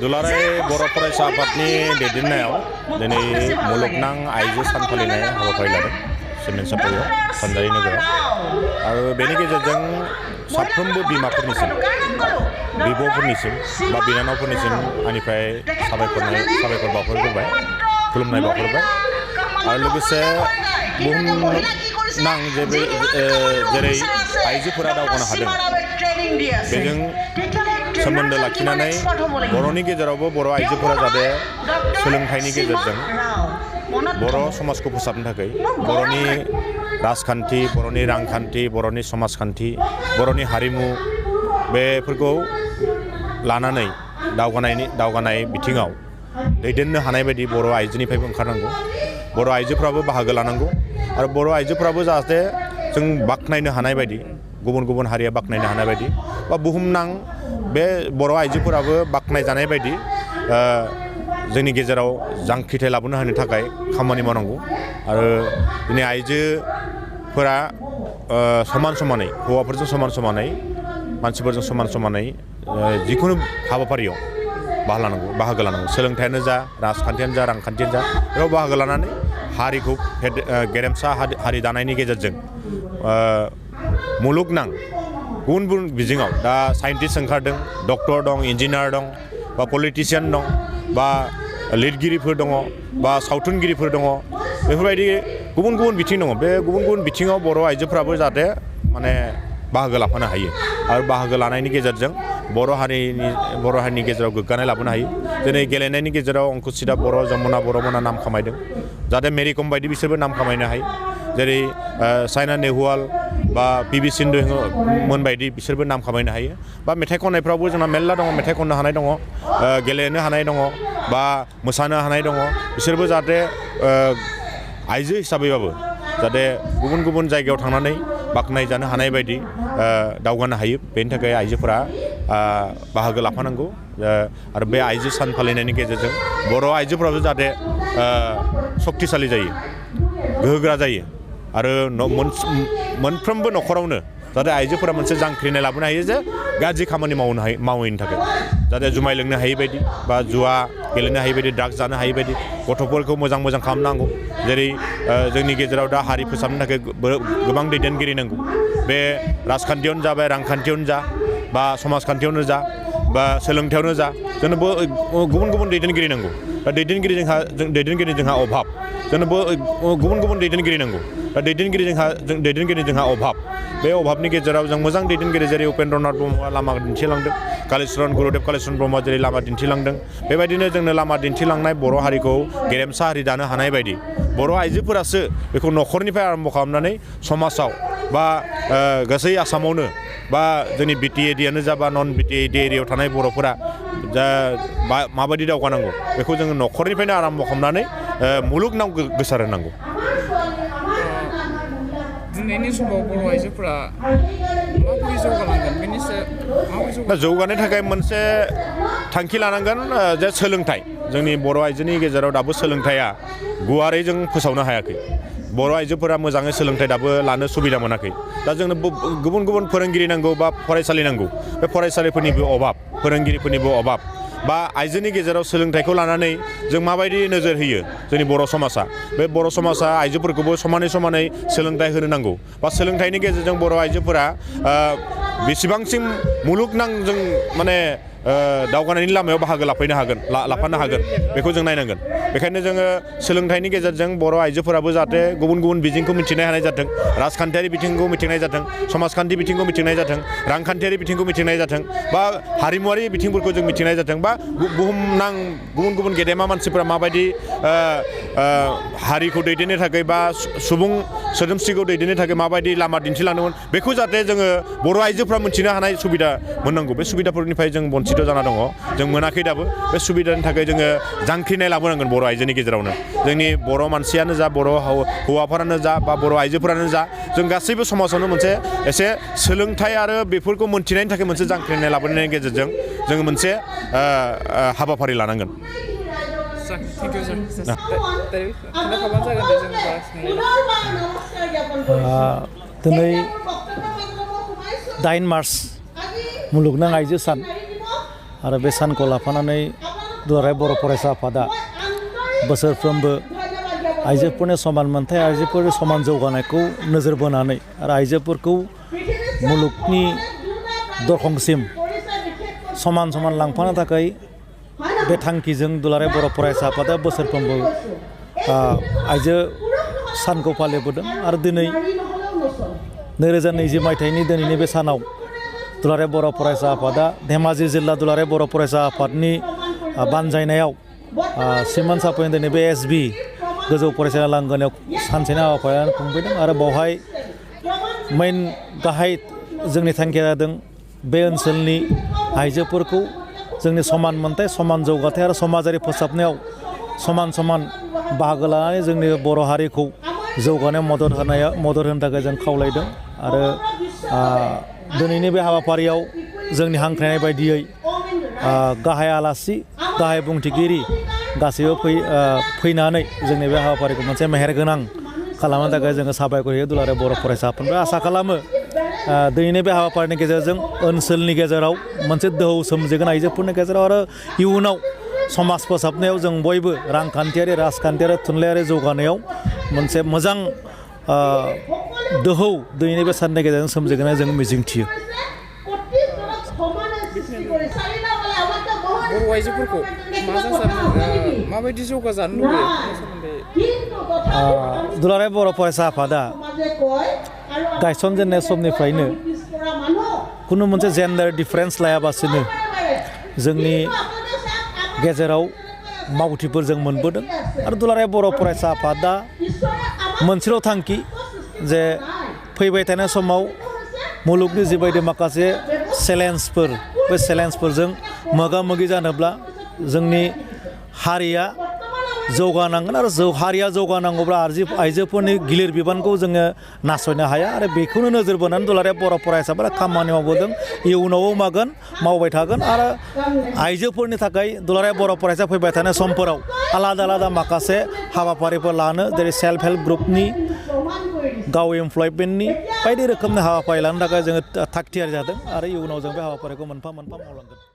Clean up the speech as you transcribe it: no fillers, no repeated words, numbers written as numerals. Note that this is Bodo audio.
दुलाराय बर' फरायसा आफादनि दैदेननायाव दिनै मुलुगनां आइजो सान फालिनाय हाबाफारि लादों सिमेन्ट सापरियाव सानजारि नोगोराव आरो बेनि गेजेरजों साफ्रोमबो बिमाफोरनिसिम बिब'फोरनिसिम बा बिनानावफोरनिसिम आंनिफ्राय साबायखर बावहरग्रोबाय खुलुमनाय बावहरबाय आरो लोगोसे बुहुमनां जेरै आइजोफोरा दावगानो हादों बेजों सोमोन्दो लाखिनानै बर'नि गेजेरावबो बर' आइजोफोरा जाहाथे सोलोंथाइनि गेजेरजों बर' समाजखौ फोसाबनो थाखाय बर'नि राजखान्थि बर'नि रांखान्थि बर'नि समाजखान्थि बर'नि हारिमु बेफोरखौ लानानै दावगानाय बिथिङाव दैदेननो हानाय बायदि बर' आइजोनिफ्रायबो ओंखारनांगौ बर' आइजोफ्राबो बाहागो लानांगौ आरो बर' आइजोफ्राबो जाहाथे जों बाख्नायनो हानाय बायदि गुबुन हारिया बाख्नायनो हानाय बायदि बा बुहुमनां बे बर' आइजोफोराबो बाख्नायजानाय बायदि जोंनि गेजेराव जांख्रिथाय लाबोनो हानो थाखाय खामानि मावनांगौ आरो दिनै आइजोफोरा समान समानै हौवाफोरजों समान समानै मानसिफोरजों समान समानै जिखुनु हाबाफारियाव बाहागो लानांगौ सोलोंथायानो जा राजखान्थियानो जा रांखान्थियानो जा बेयाव बाहागो लानानै हारिखौ गेरेमसा हारि दानायनि गेजेरजों मुलुगनां गुबुन बिजोङाव दा साइन्टिस्ट ओंखारदों डक्टर दं इन्जिनियार दं बा पलिटिशियान दं बा लिरगिरिफोर दङ बा सावथुनगिरिफोर दङ बेफोरबायदि गुबुन बिथिं दङ बे गुबुन बिथिङाव बर' आइजोफ्राबो जाहाथे माने बाहागो लाफानो हायो आरो बाहागो लानायनि गेजेरजों बर' हारिनि गेजेराव गोग्गानाय लाबोनो हायो दिनै गेलेनायनि गेजेराव अंकुसिता बर' जमुना बर'मोना नाम खामायदों जाहाथे मेरि कम बायदि बिसोरबो नाम खामायनो हायो जेरै साइना नेहवाल बा पि.भि. सिन्धु मोनबायदि बिसोरबो नाम खामायनो हायो बा मेथाइ खननायफ्रावबो जोंना मेरला दङ मेथाइ खननो हानाय दङ गेलेनो हानाय दङ बा मोसानो हानाय दङ बिसोरबो जाहाथे आइजो हिसाबैबाबो जाहाथे गुबुन जायगायाव थांनानै बाख्नायजानो हानाय बायदि दावगानो हायो बेनि थाखाय आइजोफोरा बाहागो लाफानांगौ आरो बे आइजो सान फालिनायनि गेजेरजों बर' आइजोफोराबो जाहाथे सक्तिशालि जायो गोहोगोरा जायो आरो मोनफ्रोमबो न'खरावनो जाहाथे आइजोफोरा मोनसे जांख्रिनाय लाबोनो हायो जे गाज्रि खामानि मावैनि थाखाय जाहाथे जुमाय लोंनो हायै बायदि बा जुवा गेलेनो हायै बायदि ड्राग्स जानो हायै बायदि गथ'फोरखौ मोजां खालामनांगौ जेरै जोंनि गेजेराव दा हारि फोसाबनो थाखाय गोबां दैदेनगिरि नांगौ बे राजखान्थियावनो जा बा रांखान्थियावनो जा बा समाजखान्थियावनो जा बा सोलोंथायावनो जा जोंनो गुबुन दैदेनगिरि नांगौ दा दैदेनगिरि जोंहा अभाब जोंनोबो गुबुन दैदेनगिरि नांगौ दा दैदेनगिरि जोंहा अभाब बे अभाबनि गेजेराव जों मोजां दैदेनगिरि जेरै उपेन्द्रनाथ ब्रह्मआ लामा दिन्थिलांदों गुरुदेब कालिचरन ब्रह्मआ जेरै लामा दिन्थिलांदों बेबायदिनो जोंनो लामा दिन्थिलांनाय बर' हारिखौ गेरेमसा हारि दानो हानाय बायदि बर' आइजोफोरासो बेखौ न'खरनिफ्राय आरम्भ खालामनानै समाजाव बा गासै आसामावनो बा जोंनि बिटिएडियानो जा बा नन बिटिएडि एरियायाव थानाय बर'फोरा जा माबायदि दावगानांगौ बेखौ जोङो न'खरनिफ्रायनो आरम्भ खालामनानै मुलुगनां गोसारहोनांगौ दिनैनि समाव बर' आइजोफोरा माबोरै जौगालांगोन बेनिसो जौगानो थाखाय मोनसे थांखि लानांगोन जे सोलोंथाइ जोंनि बर' आइजोनि गेजेराव दाबो सोलोंथाइया गुवारै जों फोसावनो हायाखै बर' आइजोफोरा मोजाङै सोलोंथाइ दाबो लानो सुबिदा मोनाखै दा जोंनो गुबुन फोरोंगिरि नांगौ बा फरायसालि नांगौ बे फरायसालिफोरनिबो अभाब फोरोंगिरिफोरनिबो अभाब बा आइजोनि गेजेराव सोलोंथाइखौ लानानै जों माबायदि नोजोर होयो जोंनि बर' समाजा बे बर' समाजा आइजोफोरखौबो समानै सोलोंथाइ होनो नांगौ बा सोलोंथाइनि गेजेरजों बर' आइजोफोरा बेसेबांसिम मुलुगनां जों माने दावगानायनि लामायाव बाहागो लाफानो हागोन बेखौ जों नायनांगोन बेखायनो जोङो सोलोंथाइनि गेजेरजों बर' आइजोफोराबो जाहाथे गुबुन बिथिंखौ मिथिनो हानाय जाथों राजखान्थियारि बिथिंखौ मिथिनाय जाथों समाजखान्थि बिथिंखौ मिथिनाय जाथों रांखान्थियारि बिथिंखौ मिथिनाय जाथों बा हारिमुवारि बिथिंफोरखौ जों मिथिनाय जाथों बा बुहुमनां गुबुन गेदेमा मानसिफोरा माबायदि हारिखौ दैदेननो थाखाय बा सुबुं सोदोमस्रिखौ दैदेननो थाखाय माबायदि लामा दिन्थिलांदोंमोन बेखौ जाहाथे जोङो बर' आइजोफ्रा मिथिनो हानाय सुबिदा मोननांगौ बे सुबिदाफोरनिफ्राय जों बन्चित जाना दङ जों मोनाखै दाबो बे सुबिदानि थाखाय जोङो जांख्रिनाय लाबोनांगोन बर' आइजोनि गेजेरावनो जोंनि बर' मानसियानो जा बर' हौवाफोरानो जा बा बर' आइजोफोरानो जा जों गासैबो समाजावनो मोनसे एसे सोलोंथाइ आरो बेफोरखौ मोन्थिनायनि थाखाय मोनसे जांख्रिनाय लाबोनायनि गेजेरजों जोङो मोनसे हाबाफारि लानांगोन दिनै 8 मार्च मुलुगनां आइजो सान आरो बे सानखौ लाफानानै दुलाराय बर' फरायसा आफादा बोसोरफ्रोमबो आइजोफोरनि समान मोनथाय आइजोफोरनि समान जौगानायखौ नोजोर बोनानै आरो आइजोफोरखौ मुलुगनि दरखंसिम समान समान लांफानो थाखाय बे थांखिजों दुलाराय बर' फरायसा आफादा बोसोरफ्रोमबो आइजो सानखौ फालिबोदों आरो दिनै 2020 मायथाइनि दिनैनि बे सानाव दुलाराय बर' फरायसा आफादा धेमाजि जिल्ला दुलाराय बर' फरायसा आफादनि बानजायनायाव सिमोन साफानि दिनै बे एसबि गोजौ फरायसालि लांगोनायाव सानसेनि हाबाफारि खुंफैदों आरो बावहाय मेइन गाहाय जोंनि थांखिया जादों बे ओनसोलनि आइजोफोरखौ जोंनि समान मोनथाय समान जौगाथाय आरो समाजारि फोसाबनायाव समान समान बाहागो लानानै जोंनि बर' हारिखौ जौगानायाव मदद होनो थाखाय जों खावलायदों आरो दिनैनि बे हाबाफारियाव जोंनि हांख्रायनाय बायदियै गाहाय आलासि गाहाय बुंथिगिरि गासैबो फैनानै जोंनि बे हाबाफारिखौ मोनसे मेहेरगोनां खालामनो थाखाय जोङो साबायखर होयो दुलाराय बर' फरायसा आफादनिफ्राय आसा खालामो दिनैनि बे हाबाफारिनि गेजेरजों ओनसोलनि गेजेराव मोनसे दोहौ सोमजिगोन आइजोफोरनि गेजेराव आरो इयुनाव समाज फोसाबनायाव जों बयबो रांखान्थियारि राजखान्थियारि थुनलाइयारि जौगानायाव मोनसे मोजां दोहौ दिनैनि बे साननि गेजेरजों सोमजिगोन जों मिजिंथियो बर' आइजोफोरखौ माबायदि जौगाजानो लुबैयो दुलाराय बर' फरायसा आफादा गायसनजेननाय समनिफ्रायनो खुनु मोनसे जेन्डार डिफारेन्स लायाबासिनो जोंनि गेजेराव मावथिफोर जों मोनबोदों आरो दुलाराय बर' फरायसा आफादा मोनसेल' थांखि जे फैबाय थानाय समाव मुलुगनि जिबायदि माखासे चेलेन्जफोर बे चेलेन्जफोरजों मोगा मोगि जानोब्ला जोंनि हारिया जौगानांगोन आरो हारिया जौगानांगौब्ला आइजोफोरनि गिलिर बिबानखौ जोङो नासयनो हाया आरो बेखौनो नोजोर बोनानै दुलाराय बर' फरायसाफोरा खामानि मावबोदों इयुनावबो मावबाय थागोन आरो आइजोफोरनि थाखाय दुलाराय बर' फरायसा फैबाय थानाय समफोराव आलादा आलादा माखासे हाबाफारिफोर लानो जेरै सेल्फ हेल्प ग्रुपनि गाव एमप्लयमेन्टनि बायदि रोखोमनि हाबाफारि लानो थाखाय जोङो थागथियारि जादों आरो इयुनाव जों बे हाबाफारिखौ मोनफा मोनफा मावलांगोन